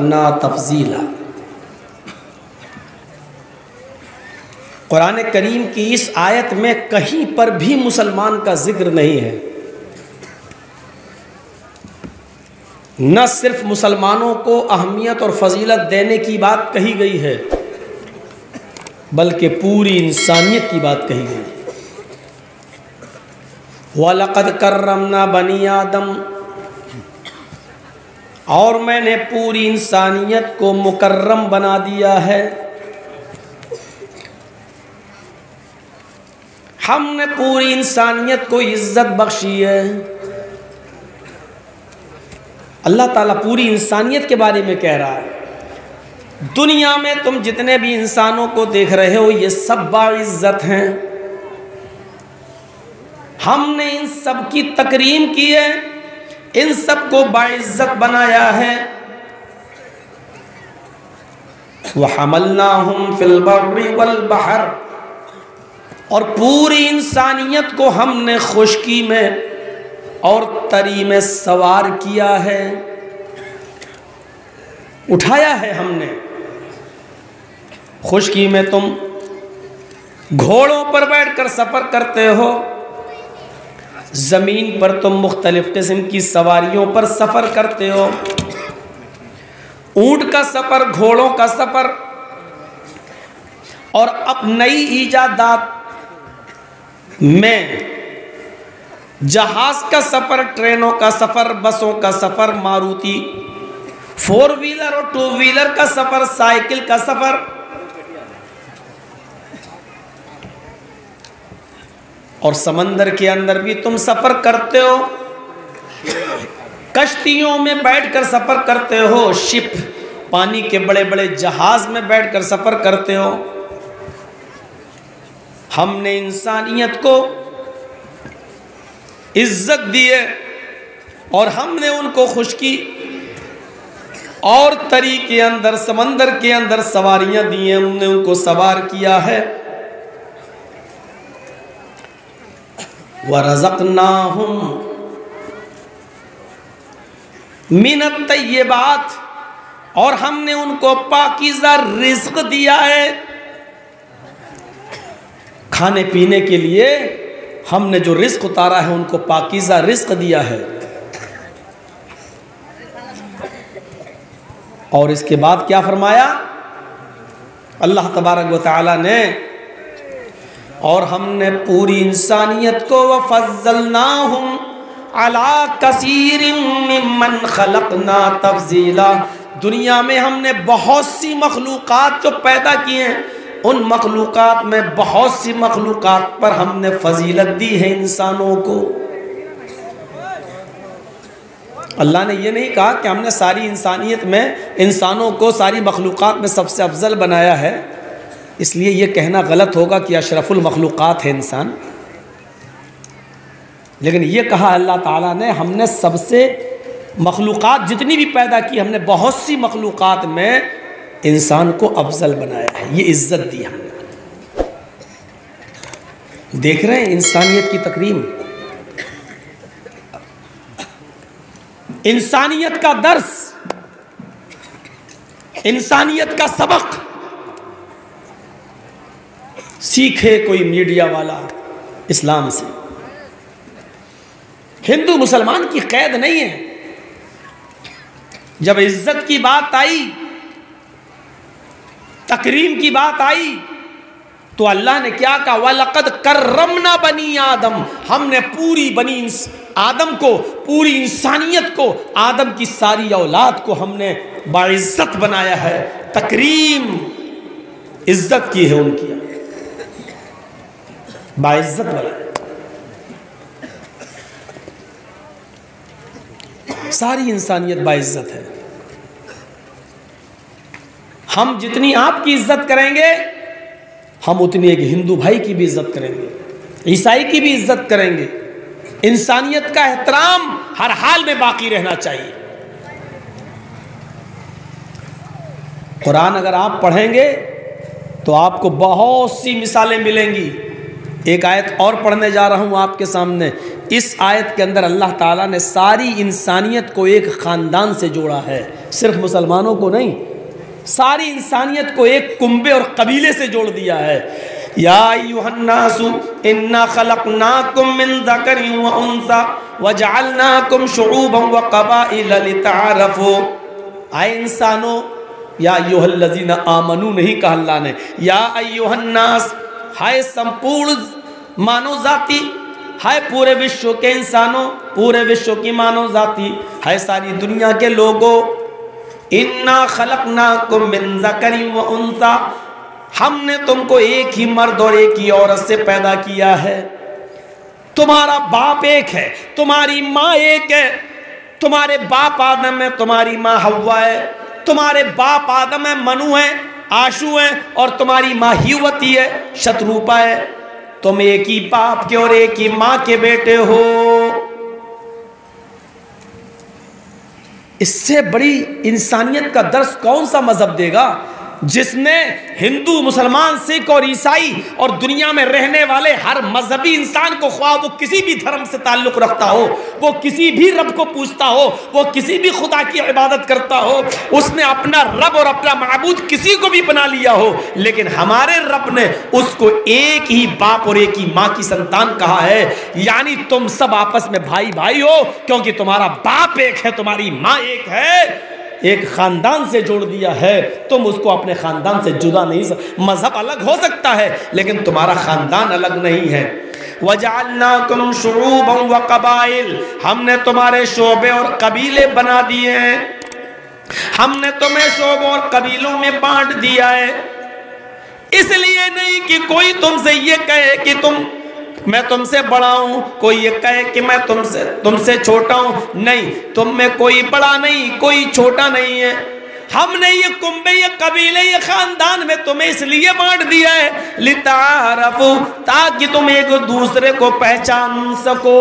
ना तफजीला। कुरान करीम की इस आयत में कहीं पर भी मुसलमान का जिक्र नहीं है। न सिर्फ मुसलमानों को अहमियत और फजीलत देने की बात कही गई है, बल्कि पूरी इंसानियत की बात कही गई है। वलक़द कर्रमना बनी आदम, और मैंने पूरी इंसानियत को मुकर्रम बना दिया है। हमने पूरी इंसानियत को इज्जत बख्शी है। अल्लाह ताला पूरी इंसानियत के बारे में कह रहा है, दुनिया में तुम जितने भी इंसानों को देख रहे हो ये सब बाइज्जत हैं। हमने इन सब की तकरीम की है, इन सब को बाइज्जत बनाया है। वहमलनाहुम फिल बर्रि वल बहर, और पूरी इंसानियत को हमने खुश्की में और तरी में सवार किया है, उठाया है हमने। खुश्की में तुम घोड़ों पर बैठकर सफ़र करते हो, ज़मीन पर तुम मुख्तलिफ़ किस्म की सवारियों पर सफ़र करते हो। ऊँट का सफ़र, घोड़ों का सफ़र, और अब नई ईजादात में जहाज़ का सफ़र, ट्रेनों का सफ़र, बसों का सफ़र, मारुति 4 व्हीलर और 2 व्हीलर का सफ़र, साइकिल का सफ़र, और समंदर के अंदर भी तुम सफ़र करते हो। कश्तियों में बैठकर सफ़र करते हो, शिप, पानी के बड़े बड़े जहाज़ में बैठकर सफ़र करते हो। हमने इंसानियत को इज्जत दी है और हमने उनको खुश्की और तरी के अंदर, समंदर के अंदर सवारियां दी हैं, हमने उनको सवार किया है। वरज़क़नाहुम मिनत तय्यबात, और हमने उनको पाकीज़ा रिज़्क़ दिया है। खाने पीने के लिए हमने जो रिज़्क़ उतारा है उनको पाकीज़ा रिज़्क़ दिया है। और इसके बाद क्या फरमाया अल्लाह तबारक व तआला ने, और हमने पूरी इंसानियत को वफ़ज़्ज़लनाहुम अला कसीरिम मिम्मन खलक़ना तफ़ज़ीला, दुनिया में हमने बहुत सी मखलूक़ात जो पैदा किए हैं, उन मखलूक़ात में बहुत सी मखलूक़ात पर हमने फजीलत दी है इंसानों को। अल्लाह ने ये नहीं कहा कि हमने सारी इंसानियत में इंसानों को, सारी मखलूक़ात में सबसे अफजल बनाया है, इसलिए ये कहना गलत होगा कि अशरफुल मखलूक़ात है इंसान। लेकिन ये कहा अल्लाह ताला ने, हमने सबसे मखलूक़ात जितनी भी पैदा की, हमने बहुत सी मखलूक़ात में इंसान को अफजल बनाया है, ये इज्जत दी हमने। देख रहे हैं इंसानियत की तकरीम, इंसानियत का दर्स, इंसानियत का सबक सीखे कोई मीडिया वाला इस्लाम से। हिंदू मुसलमान की कैद नहीं है। जब इज्जत की बात आई, तकरीम की बात आई, तो अल्लाह ने क्या कहा, वलक़द कर्रमना बनी आदम, हमने पूरी बनी आदम को, पूरी इंसानियत को, आदम की सारी औलाद को हमने बाइज्जत बनाया है। तकरीम, इज्जत की है उनकी, बाइज्जत बनाया। सारी इंसानियत बाइज्जत है। हम जितनी आपकी इज्जत करेंगे, हम उतनी एक हिंदू भाई की भी इज्जत करेंगे, ईसाई की भी इज्जत करेंगे। इंसानियत का एहतराम हर हाल में बाकी रहना चाहिए। कुरान अगर आप पढ़ेंगे तो आपको बहुत सी मिसालें मिलेंगी। एक आयत और पढ़ने जा रहा हूँ आपके सामने। इस आयत के अंदर अल्लाह ताला ने सारी इंसानियत को एक ख़ानदान से जोड़ा है। सिर्फ मुसलमानों को नहीं, सारी इंसानियत को एक कुंबे और कबीले से जोड़ दिया है। या अय्युहन्नासु इन्ना खलक़नाकुम मिन ज़करिन व उन्सा वजअलनाकुम शुऊबन व क़बाइला लितअरफ़ू। आए इंसानों, या अय्युहल्लज़ीना आमनू नहीं कहा अल्लाह ने, या अय्युहन्नास, हाय संपूर्ण मानव जाति, हाय पूरे विश्व के इंसानों, पूरे विश्व की मानव जाति, हाय सारी दुनिया के लोगों, इन्ना खलक़नाकुम मिन ज़करिन व उन्सा, हमने तुमको एक ही मर्द और एक ही औरत से पैदा किया है। तुम्हारा बाप एक है, तुम्हारी माँ एक है। तुम्हारे बाप आदम है, तुम्हारी माँ हव्वा है। तुम्हारे बाप आदम है, मनु है, आशू है, और तुम्हारी माँ हिवती है, शत्रुपा है। तुम एक ही बाप के और एक ही माँ के बेटे हो। इससे बड़ी इंसानियत का दर्स कौन सा मजहब देगा, जिसने हिंदू, मुसलमान, सिख और ईसाई और दुनिया में रहने वाले हर मजहबी इंसान को, ख्वाह वो किसी भी धर्म से ताल्लुक़ रखता हो, वो किसी भी रब को पूजता हो, वो किसी भी खुदा की इबादत करता हो, उसने अपना रब और अपना माबूद किसी को भी बना लिया हो, लेकिन हमारे रब ने उसको एक ही बाप और एक ही माँ की संतान कहा है। यानी तुम सब आपस में भाई भाई हो, क्योंकि तुम्हारा बाप एक है, तुम्हारी माँ एक है, एक खानदान से जोड़ दिया है। तुम उसको अपने खानदान से जुदा नहीं, मजहब अलग हो सकता है लेकिन तुम्हारा खानदान अलग नहीं है। वजअलनाकुम शुऊबन व क़बाइल, हमने तुम्हारे शोबे और कबीले बना दिए हैं। हमने तुम्हें शोबों और कबीलों में बांट दिया है, इसलिए नहीं कि कोई तुमसे ये कहे कि मैं तुमसे बड़ा हूं, कोई ये कहे कि मैं तुमसे छोटा हूं। नहीं, तुम में कोई बड़ा नहीं, कोई छोटा नहीं है। हमने ये कुंबे, ये कबीले, ये खानदान में तुम्हें इसलिए बांट दिया है लितारफू, ताकि तुम एक दूसरे को पहचान सको।